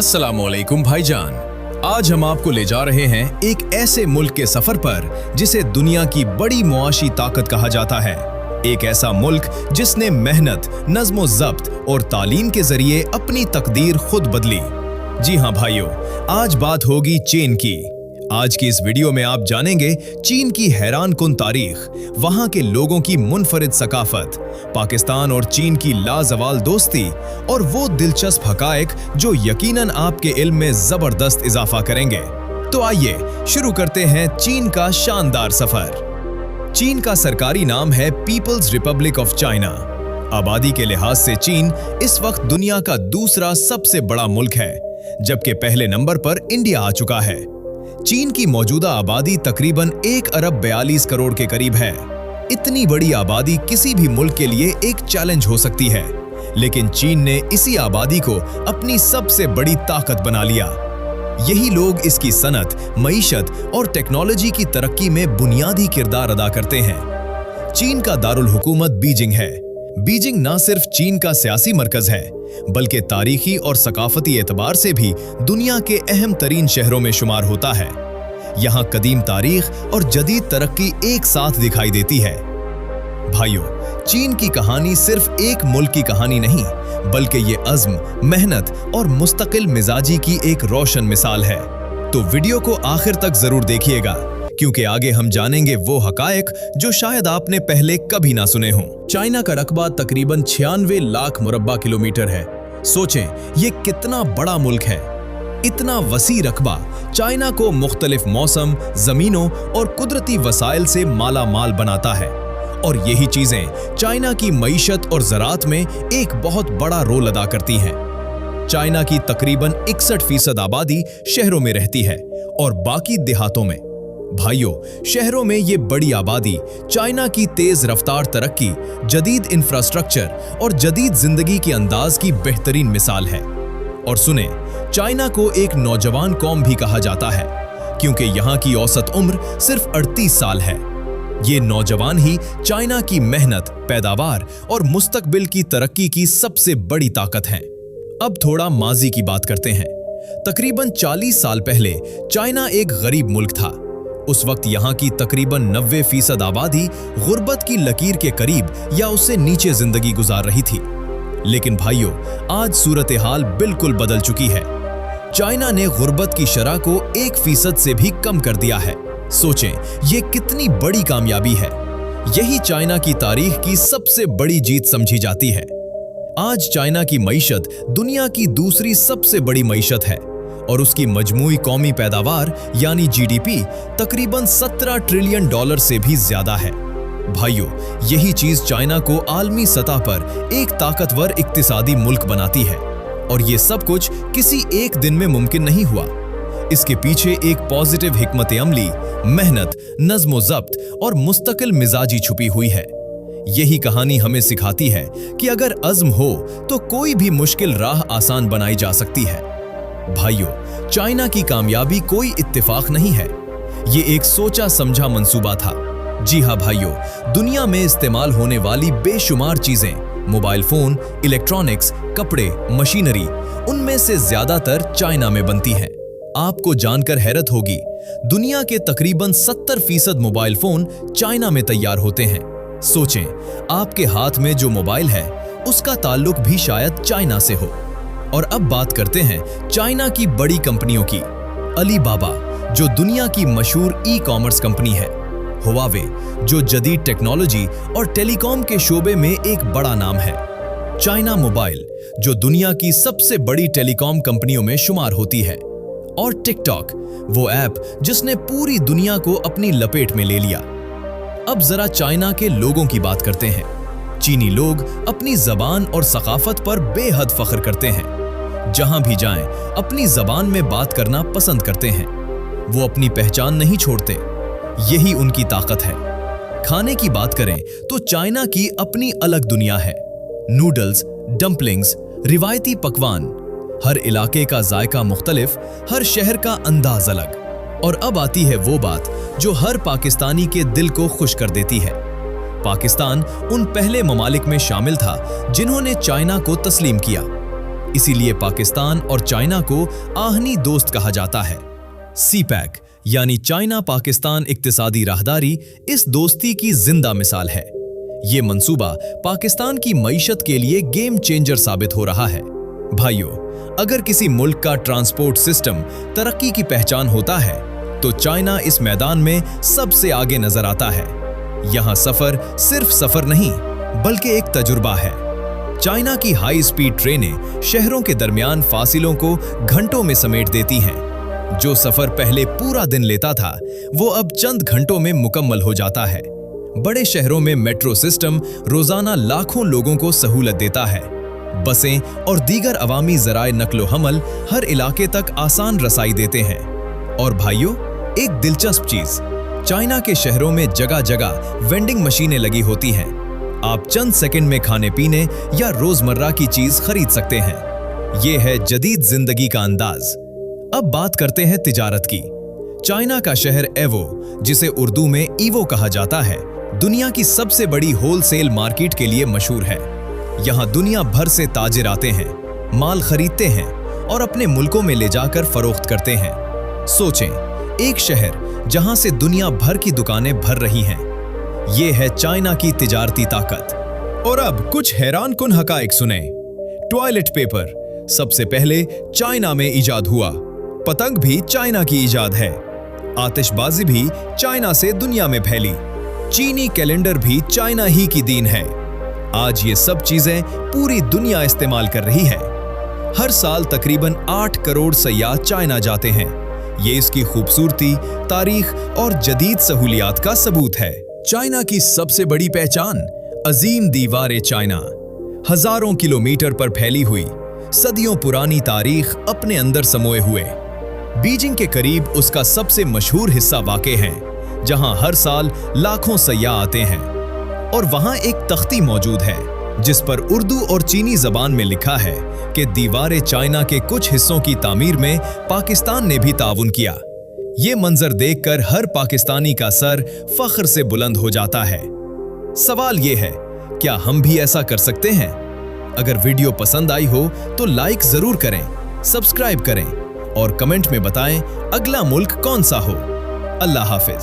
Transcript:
अस्सलामुअलैकुम भाईजान। आज हम आपको ले जा रहे हैं एक ऐसे मुल्क के सफर पर जिसे दुनिया की बड़ी मुआशी ताकत कहा जाता है। एक ऐसा मुल्क जिसने मेहनत, नज़्म ज़ब्त और तालीम के जरिए अपनी तकदीर खुद बदली। जी हाँ भाइयों, आज बात होगी चीन की। आज की इस वीडियो में आप जानेंगे चीन की हैरान कुन तारीख, वहां के लोगों की मुनफरिद सकाफत, पाकिस्तान और चीन की लाजवाल दोस्ती और वो दिलचस्प हकायक जो यकीनन आपके इल्म में जबरदस्त इजाफा करेंगे। तो आइए शुरू करते हैं चीन का शानदार सफर। चीन का सरकारी नाम है पीपल्स रिपब्लिक ऑफ चाइना। आबादी के लिहाज से चीन इस वक्त दुनिया का दूसरा सबसे बड़ा मुल्क है, जबकि पहले नंबर पर इंडिया आ चुका है। चीन की मौजूदा आबादी तकरीबन 1 अरब 42 करोड़ के करीब है। इतनी बड़ी आबादी किसी भी मुल्क के लिए एक चैलेंज हो सकती है, लेकिन चीन ने इसी आबादी को अपनी सबसे बड़ी ताकत बना लिया। यही लोग इसकी सनत, मईशत और टेक्नोलॉजी की तरक्की में बुनियादी किरदार अदा करते हैं। चीन का दारुल हुकूमत बीजिंग है। बीजिंग न सिर्फ चीन का सियासी मरकज है, बल्कि तारीखी और सकाफती एतबार से भी दुनिया के अहम तरीन शहरों में शुमार होता है। यहाँ कदीम तारीख और जदीद तरक्की एक साथ दिखाई देती है। भाइयों, चीन की कहानी सिर्फ एक मुल्क की कहानी नहीं, बल्कि ये अज़्म, मेहनत और मुस्तकिल मिजाजी की एक रोशन मिसाल है। तो वीडियो को आखिर तक जरूर देखिएगा, क्योंकि आगे हम जानेंगे वो हकायक जो शायद आपने पहले कभी ना सुने हों। चाइना का रकबा तकरीबन 96 लाख मुरब्बा किलोमीटर है। सोचें, ये कितना बड़ा मुल्क है। इतना वसी रकबा चाइना को मुख्तलिफ मौसम, जमीनों और कुदरती वसाइल से माला माल बनाता है, और यही चीजें चाइना की मईशत और ज़राअत में एक बहुत बड़ा रोल अदा करती हैं। चाइना की तकरीबन 61% आबादी शहरों में रहती है और बाकी देहातों में। भाइयों, शहरों में ये बड़ी आबादी चाइना की तेज रफ्तार तरक्की, जदीद इंफ्रास्ट्रक्चर और जदीद जिंदगी के अंदाज की बेहतरीन मिसाल है। और सुने, चाइना को एक नौजवान कौम भी कहा जाता है, क्योंकि यहाँ की औसत उम्र सिर्फ 38 साल है। ये नौजवान ही चाइना की मेहनत, पैदावार और मुस्तकबिल की तरक्की की सबसे बड़ी ताकत हैं। अब थोड़ा माजी की बात करते हैं। तकरीबन 40 साल पहले चाइना एक गरीब मुल्क था। उस वक्त यहाँ की तकरीबन 90% आबादी गुर्बत की लकीर के करीब या उससे नीचे जिंदगी गुजार रही थी। लेकिन भाइयों, आज सूरत हाल बिल्कुल बदल चुकी है। चाइना ने गुर्बत की शरह को 1% से भी कम कर दिया है। सोचें, ये कितनी बड़ी कामयाबी है। यही चाइना की तारीख की सबसे बड़ी जीत समझी जाती है। आज चाइना की मईशत दुनिया की दूसरी सबसे बड़ी मईशत है और उसकी मजमूई कौमी पैदावार यानी जीडीपी तकरीबन $17 ट्रिलियन से भी ज्यादा है। भाइयों, यही चीज चाइना को आलमी सतह पर एक ताकतवर इक्तिसादी मुल्क बनाती है, और ये सब कुछ किसी एक दिन में मुमकिन नहीं हुआ। इसके पीछे एक पॉजिटिव हिकमत अमली, मेहनत, नज़्म ज़ब्त और मुस्तकिल मिजाजी छुपी हुई है। यही कहानी हमें सिखाती है कि अगर अज़्म हो तो कोई भी मुश्किल राह आसान बनाई जा सकती है। भाइयों, चाइना की कामयाबी कोई इत्तेफाक नहीं है, ये एक सोचा समझा मंसूबा था। जी हाँ भाइयों, दुनिया में इस्तेमाल होने वाली बेशुमार चीजें, मोबाइल फोन, इलेक्ट्रॉनिक्स, कपड़े, मशीनरी, उनमें से ज्यादातर चाइना में बनती हैं। आपको जानकर हैरत होगी, दुनिया के तकरीबन 70% मोबाइल फोन चाइना में तैयार होते हैं। सोचें, आपके हाथ में जो मोबाइल है उसका ताल्लुक भी शायद चाइना से हो। और अब बात करते हैं चाइना की बड़ी कंपनियों की। अलीबाबा, जो दुनिया की मशहूर ई-कॉमर्स कंपनी है। हुआवे, जो जदीद टेक्नोलॉजी और टेलीकॉम के शोबे में एक बड़ा नाम है। चाइना मोबाइल, जो दुनिया की सबसे बड़ी टेलीकॉम कंपनियों में शुमार होती है। और टिकटॉक, वो ऐप जिसने पूरी दुनिया को अपनी लपेट में ले लिया। अब जरा चाइना के लोगों की बात करते हैं। चीनी लोग अपनी जबान और सकाफत पर बेहद फख्र करते हैं। जहां भी जाएं, अपनी जबान में बात करना पसंद करते हैं। वो अपनी पहचान नहीं छोड़ते, यही उनकी ताकत है। खाने की बात करें तो चाइना की अपनी अलग दुनिया है। नूडल्स, डम्पलिंग्स, रिवायती पकवान, हर इलाके का जायका मुख्तलिफ, हर शहर का अंदाज अलग। और अब आती है वो बात जो हर पाकिस्तानी के दिल को खुश कर देती है। पाकिस्तान उन पहले ममालिक में शामिल था जिन्होंने चाइना को तस्लीम किया। इसीलिए पाकिस्तान और चाइना को आहनी दोस्त कहा जाता है। सीपैक यानी चाइना पाकिस्तान इक्तिसादी राहदारी इस दोस्ती की जिंदा मिसाल है। ये मंसूबा पाकिस्तान की मईशत के लिए गेम चेंजर साबित हो रहा है। भाइयों, अगर किसी मुल्क का ट्रांसपोर्ट सिस्टम तरक्की की पहचान होता है तो चाइना इस मैदान में सबसे आगे नजर आता है। यहाँ सफर सिर्फ सफर नहीं बल्कि एक तजुर्बा है। चाइना की हाई स्पीड ट्रेनें शहरों के दरमियान फासिलों को घंटों में समेट देती हैं। जो सफर पहले पूरा दिन लेता था वो अब चंद घंटों में मुकम्मल हो जाता है। बड़े शहरों में मेट्रो सिस्टम रोजाना लाखों लोगों को सहूलत देता है। बसें और दीगर अवामी ज़राए नक्लो हमल हर इलाके तक आसान रसाई देते हैं। और भाइयों, एक दिलचस्प चीज, चाइना के शहरों में जगह जगह वेंडिंग मशीनें लगी होती हैं। आप चंद सेकंड में खाने पीने या रोजमर्रा की चीज खरीद सकते हैं। ये है जदीद जिंदगी का अंदाज। अब बात करते हैं तिजारत की। चाइना का शहर एवो, जिसे उर्दू में ईवो कहा जाता है, दुनिया की सबसे बड़ी होलसेल मार्केट के लिए मशहूर है। यहाँ दुनिया भर से ताजिर आते हैं, माल खरीदते हैं और अपने मुल्कों में ले जाकर फरोख्त करते हैं। सोचें, एक शहर जहां से दुनिया भर की दुकानें भर रही हैं। ये है चाइना की तिजारती ताकत। और अब कुछ हैरान कुन हकाइक सुने। टॉयलेट पेपर सबसे पहले चाइना में इजाद हुआ। पतंग भी चाइना की इजाद है। आतिशबाजी भी चाइना से दुनिया में फैली। चीनी कैलेंडर भी चाइना ही की दीन है। आज ये सब चीजें पूरी दुनिया इस्तेमाल कर रही है। हर साल तकरीबन 8 करोड़ सयाह चाइना जाते हैं। ये इसकी खूबसूरती, तारीख और जदीद सहूलियात का सबूत है। चाइना की सबसे बड़ी पहचान अजीम दीवार चाइना, हजारों किलोमीटर पर फैली हुई, सदियों पुरानी तारीख अपने अंदर समोए हुए। बीजिंग के करीब उसका सबसे मशहूर हिस्सा वाक़े है, जहां हर साल लाखों सयाह आते हैं। और वहां एक तख्ती मौजूद है जिस पर उर्दू और चीनी जबान में लिखा है कि दीवार चाइना के कुछ हिस्सों की तामीर में पाकिस्तान ने भी ताउन किया। ये मंजर देखकर हर पाकिस्तानी का सर फख्र से बुलंद हो जाता है। सवाल ये है, क्या हम भी ऐसा कर सकते हैं? अगर वीडियो पसंद आई हो तो लाइक जरूर करें, सब्सक्राइब करें और कमेंट में बताएं अगला मुल्क कौन सा हो। अल्लाह हाफिज।